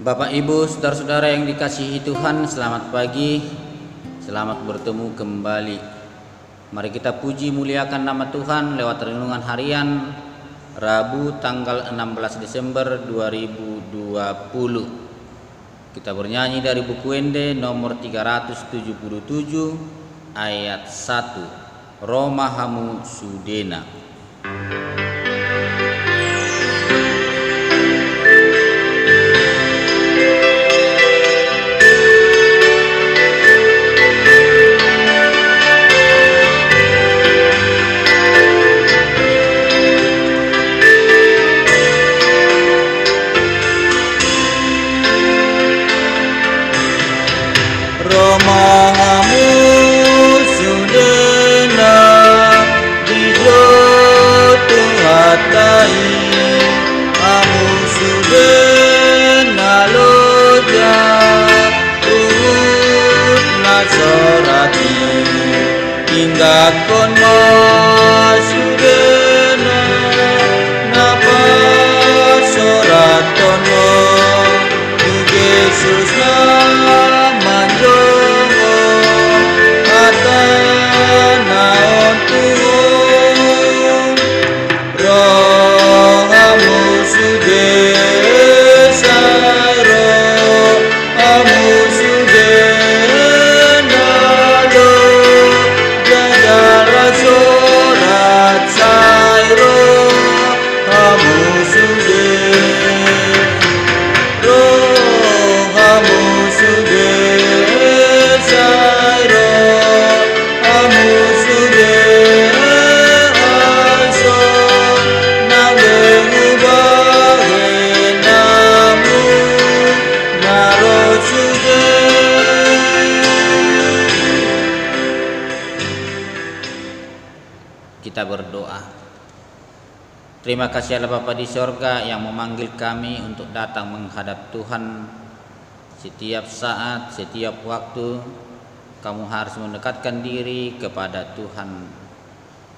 Bapak, Ibu, saudara-saudara yang dikasihi Tuhan, selamat pagi, selamat bertemu kembali. Mari kita puji muliakan nama Tuhan lewat renungan harian Rabu tanggal 16 Desember 2020. Kita bernyanyi dari buku Ende nomor 377 ayat 1, Roma Hamu Sudena. Roma Hamu Sudena dijoto hatai Hamu Sudena loja Uhud Nasorati hingga konma Sudena napa soratono tu Yesus manjongo atana ontuhun rohamu sude sairo hamu sude nalo jadara sorat sairo hamu sude rohamu sude Kita berdoa. Terima kasih Allah Bapa di sorga yang memanggil kami untuk datang menghadap Tuhan. Setiap saat, setiap waktu kamu harus mendekatkan diri kepada Tuhan,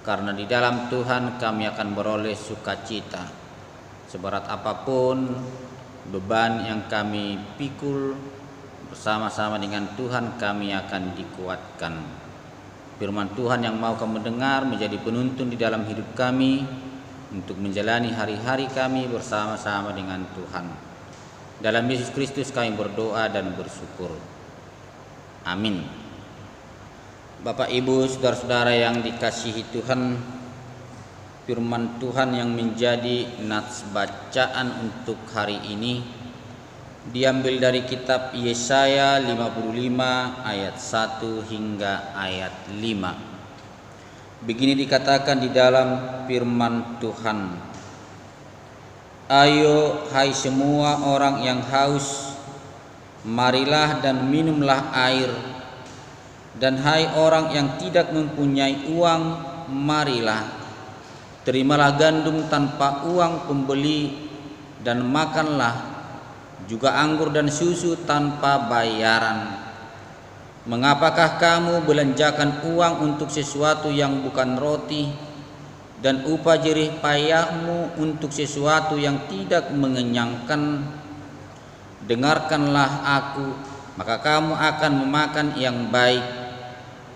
karena di dalam Tuhan kami akan beroleh sukacita. Seberat apapun beban yang kami pikul, bersama-sama dengan Tuhan kami akan dikuatkan. Firman Tuhan yang mau kami dengar menjadi penuntun di dalam hidup kami untuk menjalani hari-hari kami bersama-sama dengan Tuhan. Dalam Yesus Kristus kami berdoa dan bersyukur. Amin. Bapak, Ibu, saudara-saudara yang dikasihi Tuhan, firman Tuhan yang menjadi nats bacaan untuk hari ini diambil dari kitab Yesaya 55 ayat 1 hingga ayat 5. Begini dikatakan di dalam firman Tuhan. Ayo hai semua orang yang haus, marilah dan minumlah air. Dan hai orang yang tidak mempunyai uang, marilah, terimalah gandum tanpa uang pembeli dan makanlah juga anggur dan susu tanpa bayaran. Mengapakah kamu belanjakan uang untuk sesuatu yang bukan roti, dan upah jerih payahmu untuk sesuatu yang tidak mengenyangkan? Dengarkanlah aku, maka kamu akan memakan yang baik,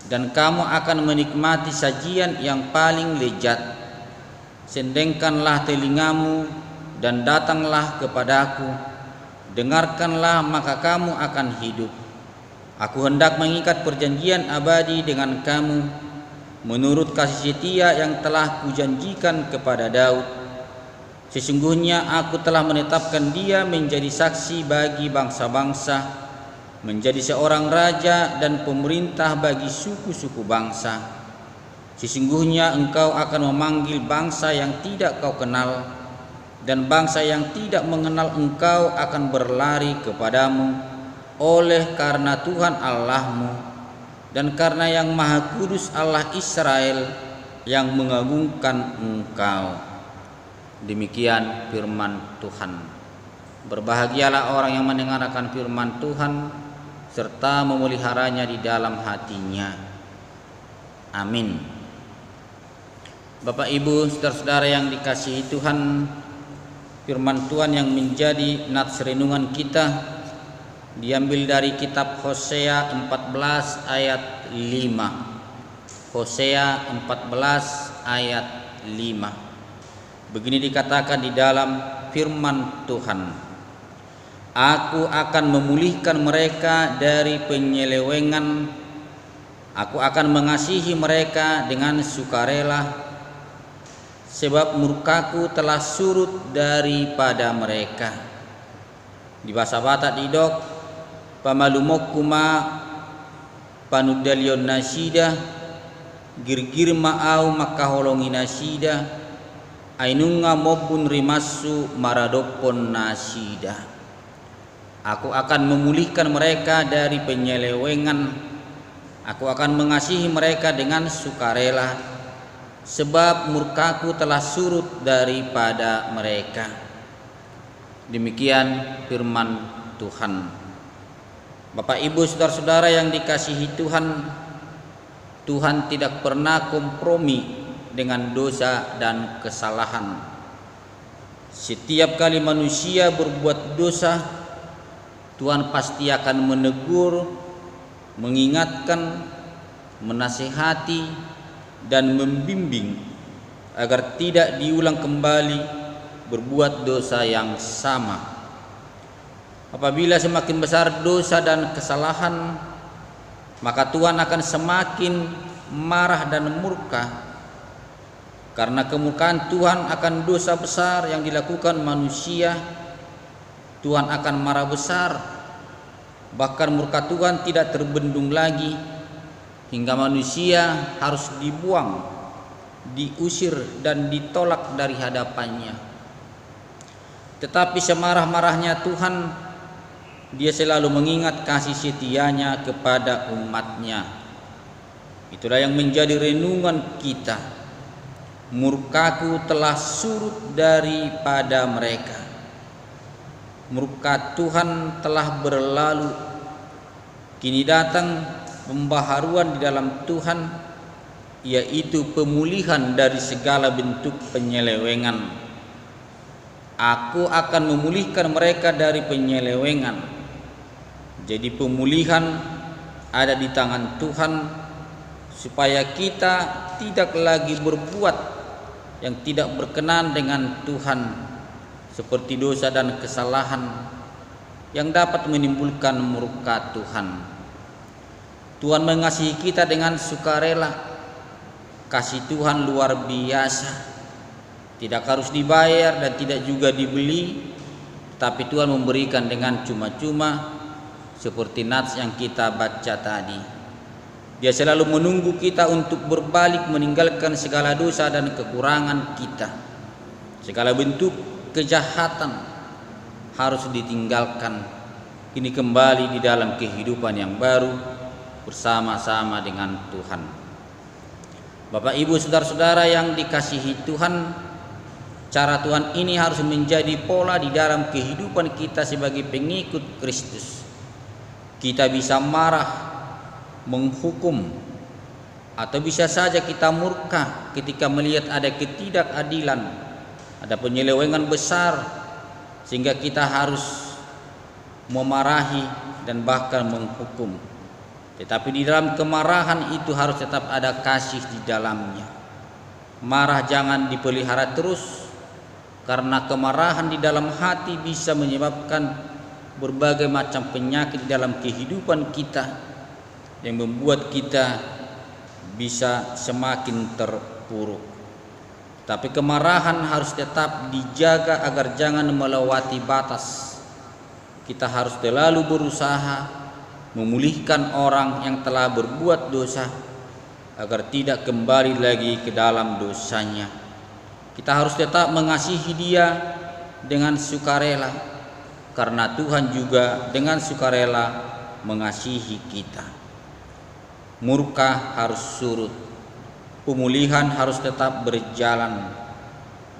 dan kamu akan menikmati sajian yang paling lezat. Sendengkanlah telingamu dan datanglah kepadaku. Dengarkanlah, maka kamu akan hidup. Aku hendak mengikat perjanjian abadi dengan kamu, menurut kasih setia yang telah kujanjikan kepada Daud. Sesungguhnya aku telah menetapkan dia menjadi saksi bagi bangsa-bangsa, menjadi seorang raja dan pemerintah bagi suku-suku bangsa. Sesungguhnya engkau akan memanggil bangsa yang tidak kau kenal, dan bangsa yang tidak mengenal engkau akan berlari kepadamu, oleh karena Tuhan Allahmu dan karena yang Maha Kudus Allah Israel yang mengagungkan engkau. Demikian firman Tuhan. Berbahagialah orang yang mendengarkan firman Tuhan serta memeliharanya di dalam hatinya. Amin. Bapak, Ibu, saudara-saudara yang dikasihi Tuhan, firman Tuhan yang menjadi nats renungan kita diambil dari kitab Hosea 14 ayat 5. Hosea 14 ayat 5. Begini dikatakan di dalam firman Tuhan. Aku akan memulihkan mereka dari penyelewengan. Aku akan mengasihi mereka dengan sukarela. Sebab murkaku telah surut daripada mereka. Di bahasa Batak didok, pamalumokuma panudalion nasida, girgir ma'au makaholongi nasida, ainunga mobun rimasu maradopon nasida. Aku akan memulihkan mereka dari penyelewengan. Aku akan mengasihi mereka dengan sukarela. Sebab murkaku telah surut daripada mereka. Demikian firman Tuhan. Bapak Ibu saudara-saudara yang dikasihi Tuhan, Tuhan tidak pernah kompromi dengan dosa dan kesalahan. Setiap kali manusia berbuat dosa, Tuhan pasti akan menegur, mengingatkan, menasihati, dan membimbing agar tidak diulang kembali berbuat dosa yang sama. Apabila semakin besar dosa dan kesalahan, maka Tuhan akan semakin marah dan murka. Karena kemurkaan Tuhan akan dosa besar yang dilakukan manusia, Tuhan akan marah besar. Bahkan murka Tuhan tidak terbendung lagi, hingga manusia harus dibuang, diusir dan ditolak dari hadapannya. Tetapi semarah-marahnya Tuhan, Dia selalu mengingat kasih setianya kepada umatnya. Itulah yang menjadi renungan kita. Murkaku telah surut daripada mereka. Murka Tuhan telah berlalu. Kini datang pembaharuan di dalam Tuhan, yaitu pemulihan dari segala bentuk penyelewengan. Aku akan memulihkan mereka dari penyelewengan. Jadi pemulihan ada di tangan Tuhan, supaya kita tidak lagi berbuat yang tidak berkenan dengan Tuhan, seperti dosa dan kesalahan yang dapat menimbulkan murka Tuhan. Tuhan mengasihi kita dengan sukarela. Kasih Tuhan luar biasa. Tidak harus dibayar dan tidak juga dibeli, tapi Tuhan memberikan dengan cuma-cuma, seperti nats yang kita baca tadi. Dia selalu menunggu kita untuk berbalik, meninggalkan segala dosa dan kekurangan kita. Segala bentuk kejahatan harus ditinggalkan. Kini kembali di dalam kehidupan yang baru bersama-sama dengan Tuhan. Bapak Ibu saudara-saudara yang dikasihi Tuhan, cara Tuhan ini harus menjadi pola di dalam kehidupan kita sebagai pengikut Kristus. Kita bisa marah, menghukum, atau bisa saja kita murka ketika melihat ada ketidakadilan, ada penyelewengan besar, sehingga kita harus memarahi dan bahkan menghukum. Tetapi di dalam kemarahan itu harus tetap ada kasih di dalamnya. Marah jangan dipelihara terus, karena kemarahan di dalam hati bisa menyebabkan berbagai macam penyakit di dalam kehidupan kita, yang membuat kita bisa semakin terpuruk. Tapi kemarahan harus tetap dijaga agar jangan melewati batas. Kita harus selalu berusaha memulihkan orang yang telah berbuat dosa agar tidak kembali lagi ke dalam dosanya. Kita harus tetap mengasihi dia dengan sukarela, karena Tuhan juga dengan sukarela mengasihi kita. Murka harus surut, pemulihan harus tetap berjalan,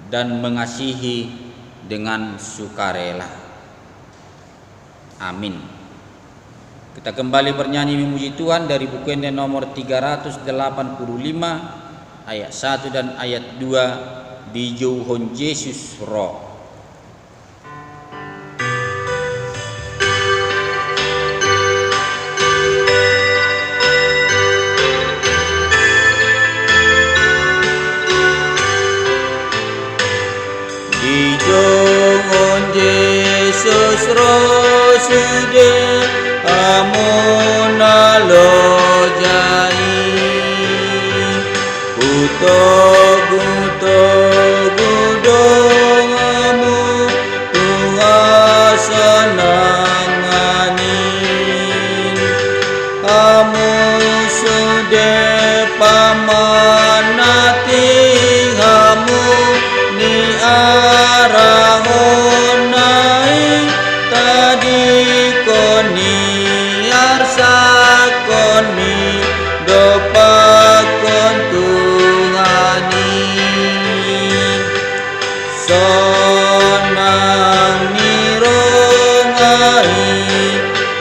dan mengasihi dengan sukarela. Amin. Kita kembali bernyanyi memuji Tuhan dari buku Ende nomor 385 ayat 1 dan ayat 2 di Jauhon Yesus Roh. senanganin hamu sude pamanati hamu ni arahonai tadi koni arsa koni dopakon Tuhani sonang nirongai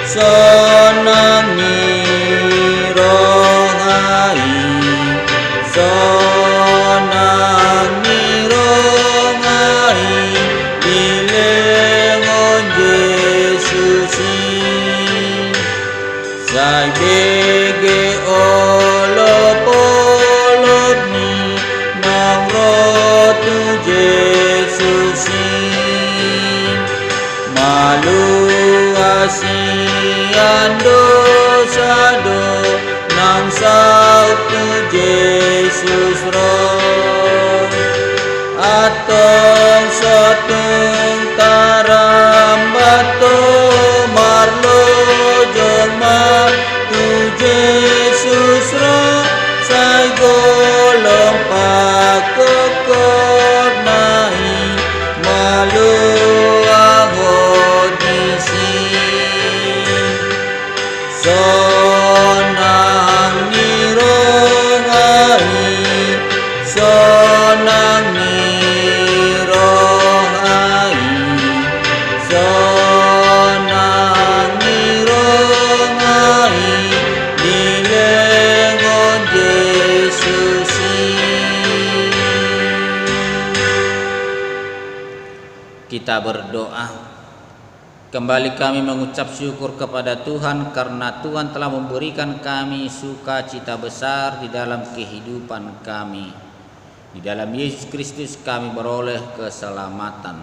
sonang nirongai sonang nirongai bilengon Yesusi sai bege olop ni nang rotu Yesusi malu asiando sado nang sautu Yesus roh atong sotung taram bato marlo joma tu Yesus roh sai golong pakokot nahi malu ahodisi sonang nirongai sonang nirongai sonang nirongai nilengon Yesusi. Kita berdoa. Kembali kami mengucap syukur kepada Tuhan karena Tuhan telah memberikan kami sukacita besar di dalam kehidupan kami. Di dalam Yesus Kristus kami beroleh keselamatan.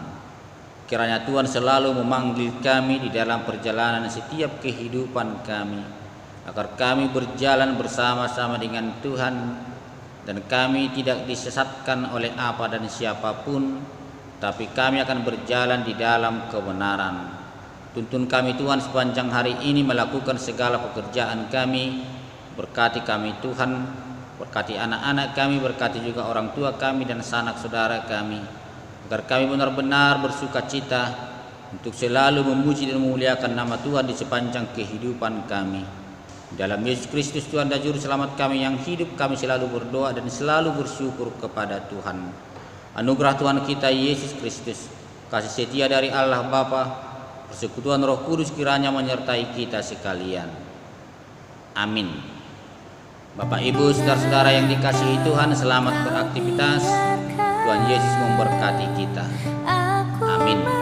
Kiranya Tuhan selalu memanggil kami di dalam perjalanan setiap kehidupan kami, agar kami berjalan bersama-sama dengan Tuhan dan kami tidak disesatkan oleh apa dan siapapun, tapi kami akan berjalan di dalam kebenaran. Tuntun kami Tuhan sepanjang hari ini melakukan segala pekerjaan kami. Berkati kami Tuhan, berkati anak-anak kami, berkati juga orang tua kami dan sanak saudara kami, agar kami benar-benar bersukacita untuk selalu memuji dan memuliakan nama Tuhan di sepanjang kehidupan kami. Dalam Yesus Kristus Tuhan dan Juru Selamat kami yang hidup, kami selalu berdoa dan selalu bersyukur kepada Tuhan. Anugerah Tuhan kita Yesus Kristus, kasih setia dari Allah Bapa, persekutuan Roh Kudus kiranya menyertai kita sekalian. Amin. Bapak Ibu saudara-saudara yang dikasihi Tuhan, selamat beraktivitas. Tuhan Yesus memberkati kita. Amin.